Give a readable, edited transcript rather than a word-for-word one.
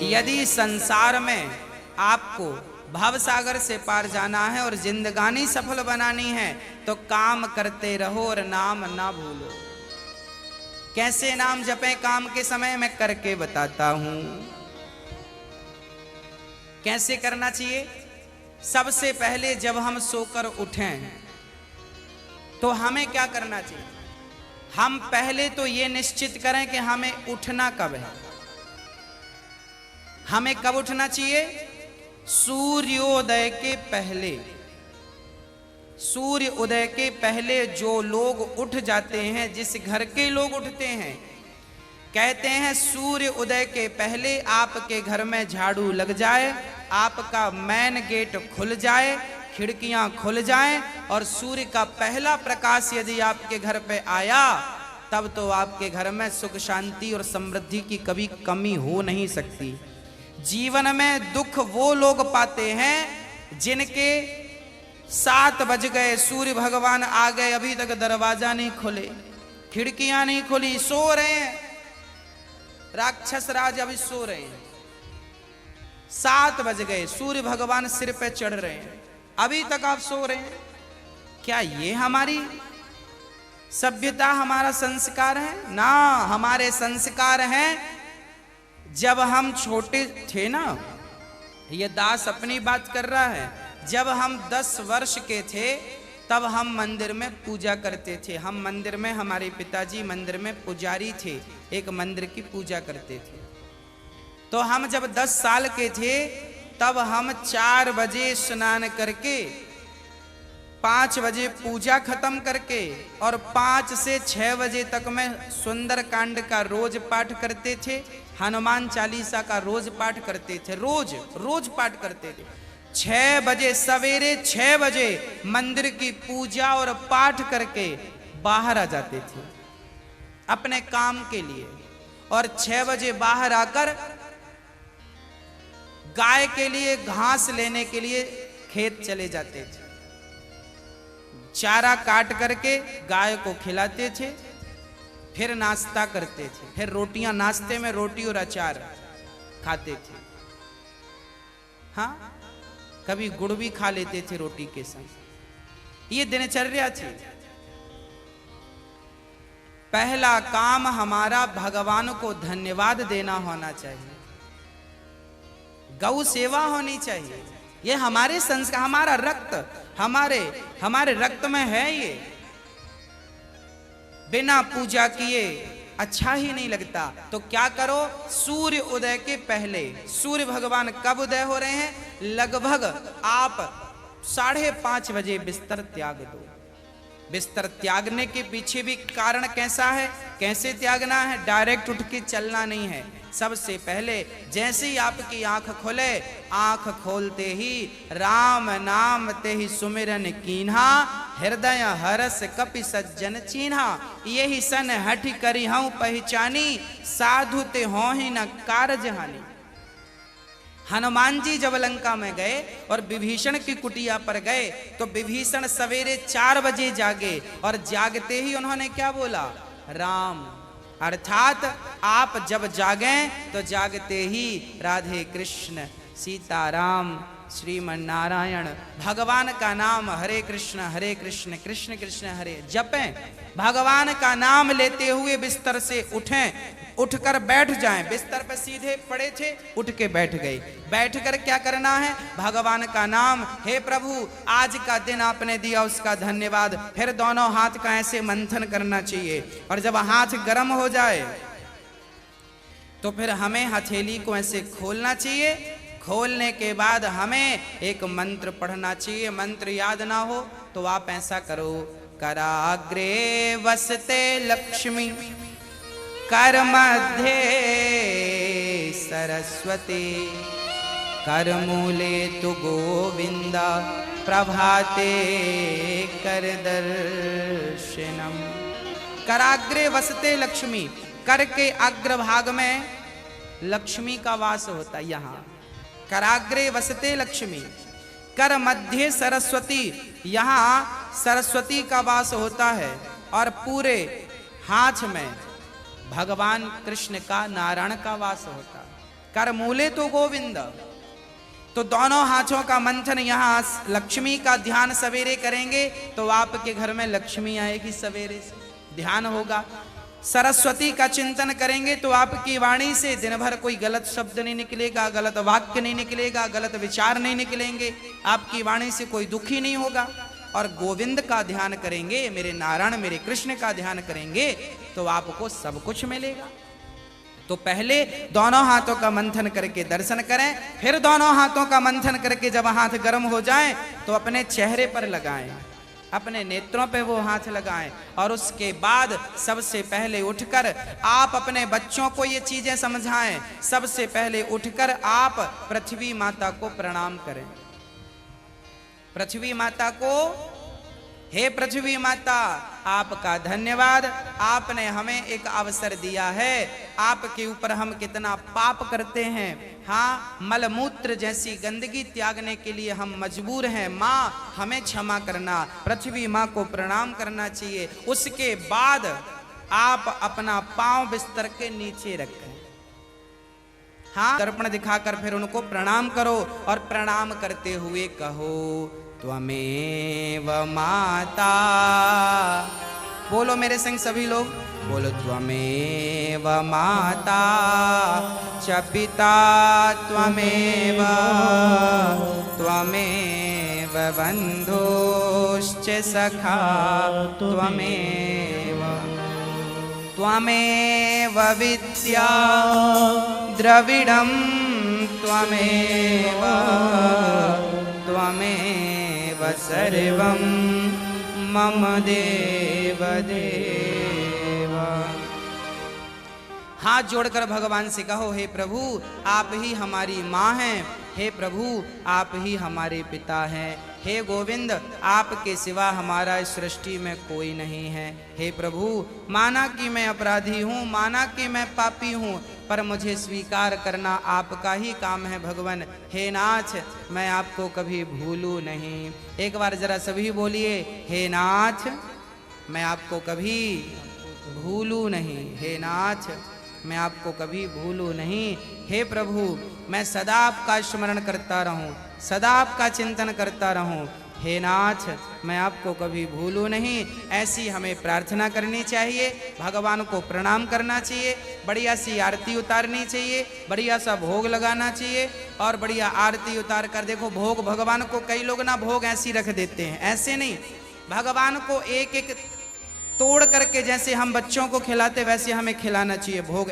यदि संसार में आपको भवसागर से पार जाना है और जिंदगानी सफल बनानी है तो काम करते रहो और नाम ना भूलो। कैसे नाम जपें काम के समय, मैं करके बताता हूं। कैसे करना चाहिए? सबसे पहले जब हम सोकर उठें तो हमें क्या करना चाहिए? हम पहले तो ये निश्चित करें कि हमें उठना कब है। हमें कब उठना चाहिए? सूर्योदय के पहले। सूर्य उदय के पहले जो लोग उठ जाते हैं, जिस घर के लोग उठते हैं, कहते हैं सूर्य उदय के पहले आपके घर में झाड़ू लग जाए, आपका मेन गेट खुल जाए, खिड़कियां खुल जाएं और सूर्य का पहला प्रकाश यदि आपके घर पे आया, तब तो आपके घर में सुख शांति और समृद्धि की कभी कमी हो नहीं सकती। जीवन में दुख वो लोग पाते हैं जिनके 7 बज गए, सूर्य भगवान आ गए, अभी तक दरवाजा नहीं खुले, खिड़कियां नहीं खुली, सो रहे हैं, राक्षस राज अभी सो रहे हैं। 7 बज गए, सूर्य भगवान सिर पे चढ़ रहे हैं, अभी तक आप सो रहे हैं। क्या ये हमारी सभ्यता, हमारा संस्कार है? ना, हमारे संस्कार हैं जब हम छोटे थे ना, ये दास अपनी बात कर रहा है, जब हम 10 वर्ष के थे तब हम मंदिर में पूजा करते थे। हम मंदिर में, हमारे पिताजी मंदिर में पुजारी थे, एक मंदिर की पूजा करते थे। तो हम जब 10 साल के थे तब हम 4 बजे स्नान करके 5 बजे पूजा खत्म करके और 5 से 6 बजे तक में सुंदर कांड का रोज पाठ करते थे, हनुमान चालीसा का रोज पाठ करते थे, रोज पाठ करते थे। 6 बजे, सवेरे 6 बजे मंदिर की पूजा और पाठ करके बाहर आ जाते थे अपने काम के लिए, और 6 बजे बाहर आकर गाय के लिए घास लेने के लिए खेत चले जाते थे। चारा काट करके गाय को खिलाते थे, फिर नाश्ता करते थे, फिर रोटियां, नाश्ते में रोटी और अचार खाते थे। हाँ, कभी गुड़ भी खा लेते थे रोटी के संग। ये दिनचर्या थी। पहला काम हमारा भगवान को धन्यवाद देना होना चाहिए, गौ सेवा होनी चाहिए। ये हमारे संस्कार, हमारा रक्त, हमारे रक्त में है। ये बिना पूजा किए अच्छा ही नहीं लगता। तो क्या करो? सूर्य उदय के पहले, सूर्य भगवान कब उदय हो रहे हैं? लगभग आप 5:30 बजे बिस्तर त्याग दो। बिस्तर त्यागने के पीछे भी कारण कैसा है, कैसे त्यागना है? डायरेक्ट उठ के चलना नहीं है। सबसे पहले जैसे ही आपकी आंख खुले, आंख खोलते ही राम नाम ते ही सुमिरन कीन्हा, हृदय हरस कपि सज्जन चीन्हा, यही सन हठि करी हूं पहचानी, साधु ते हो ही न कारज हानि। हनुमान जी जब लंका में गए और विभीषण की कुटिया पर गए तो विभीषण सवेरे 4 बजे जागे और जागते ही उन्होंने क्या बोला? राम। अर्थात आप जब जागें तो जागते ही राधे कृष्ण, सीताराम, श्रीमन नारायण, भगवान का नाम हरे कृष्ण कृष्ण कृष्ण हरे जपें। भगवान का नाम लेते हुए बिस्तर से उठें, उठकर बैठ जाएं। बिस्तर पर सीधे पड़े थे, उठ के बैठ गए। बैठकर क्या करना है? भगवान का नाम, हे प्रभु आज का दिन आपने दिया उसका धन्यवाद। फिर दोनों हाथ का ऐसे मंथन करना चाहिए, और जब हाथ गर्म हो जाए तो फिर हमें हथेली को ऐसे खोलना चाहिए। खोलने के बाद हमें एक मंत्र पढ़ना चाहिए। मंत्र याद ना हो तो आप ऐसा करो, कराग्रे वसते लक्ष्मी, कर मध्य सरस्वती, कर मूले तु गोविंदा, प्रभाते कर दर्शनम। कराग्रे वसते लक्ष्मी, कर के अग्रभाग में लक्ष्मी का वास होता है। यहाँ कराग्रे वसते लक्ष्मी, कर मध्य सरस्वती, यहाँ सरस्वती का वास होता है, और पूरे हाथ में भगवान कृष्ण का, नारायण का वास होता है। कर मूले तो गोविंद। तो दोनों हाथों का मंथन, यहाँ लक्ष्मी का ध्यान सवेरे करेंगे तो आपके घर में लक्ष्मी आएगी, सवेरे से ध्यान होगा। सरस्वती का चिंतन करेंगे तो आपकी वाणी से दिन भर कोई गलत शब्द नहीं निकलेगा, गलत वाक्य नहीं निकलेगा, गलत विचार नहीं निकलेंगे, आपकी वाणी से कोई दुखी नहीं होगा। और गोविंद का ध्यान करेंगे, मेरे नारायण मेरे कृष्ण का ध्यान करेंगे तो आपको सब कुछ मिलेगा। तो पहले दोनों हाथों का मंथन करके दर्शन करें, फिर दोनों हाथों का मंथन करके जब हाथ गर्म हो जाए तो अपने चेहरे पर लगाएं, अपने नेत्रों पे वो हाथ लगाएं। और उसके बाद सबसे पहले उठकर आप अपने बच्चों को ये चीजें समझाएं। सबसे पहले उठकर आप पृथ्वी माता को प्रणाम करें। पृथ्वी माता को, हे पृथ्वी माता आपका धन्यवाद, आपने हमें एक अवसर दिया है। आपके ऊपर हम कितना पाप करते हैं, हाँ, मलमूत्र जैसी गंदगी त्यागने के लिए हम मजबूर हैं। माँ हमें क्षमा करना, पृथ्वी माँ को प्रणाम करना चाहिए। उसके बाद आप अपना पांव बिस्तर के नीचे रखें, हाँ, दर्पण दिखाकर फिर उनको प्रणाम करो। और प्रणाम करते हुए कहो त्वमेव माता। बोलो मेरे संग सभी लोग, बोलो त्वमेव माता च पिता त्वमेव, त्वमेव बन्धुश्च सखा त्वमेव, त्वमेव विद्या द्रविडं त्वमेव, त्वमेव सर्वं मम देव देव। हाथ जोड़कर भगवान से कहो, हे प्रभु आप ही हमारी माँ हैं, हे प्रभु आप ही हमारे पिता हैं, हे गोविंद आपके सिवा हमारा इस सृष्टि में कोई नहीं है। हे प्रभु माना कि मैं अपराधी हूँ, माना कि मैं पापी हूँ, पर मुझे स्वीकार करना आपका ही काम है भगवान। हे नाथ मैं आपको कभी भूलूं नहीं। एक बार जरा सभी बोलिए, हे नाथ मैं आपको कभी भूलूं नहीं, हे नाथ मैं आपको कभी भूलूं नहीं। हे प्रभु मैं सदा आपका स्मरण करता रहूं, सदा आपका चिंतन करता रहूं। हे नाथ मैं आपको कभी भूलूं नहीं। ऐसी हमें प्रार्थना करनी चाहिए, भगवान को प्रणाम करना चाहिए, बढ़िया सी आरती उतारनी चाहिए, बढ़िया सा भोग लगाना चाहिए। और बढ़िया आरती उतार कर देखो, भोग भगवान को कई लोग ना भोग ऐसी रख देते हैं, ऐसे नहीं, भगवान को एक एक तोड़ करके जैसे हम बच्चों को खिलाते वैसे हमें खिलाना चाहिए भोग।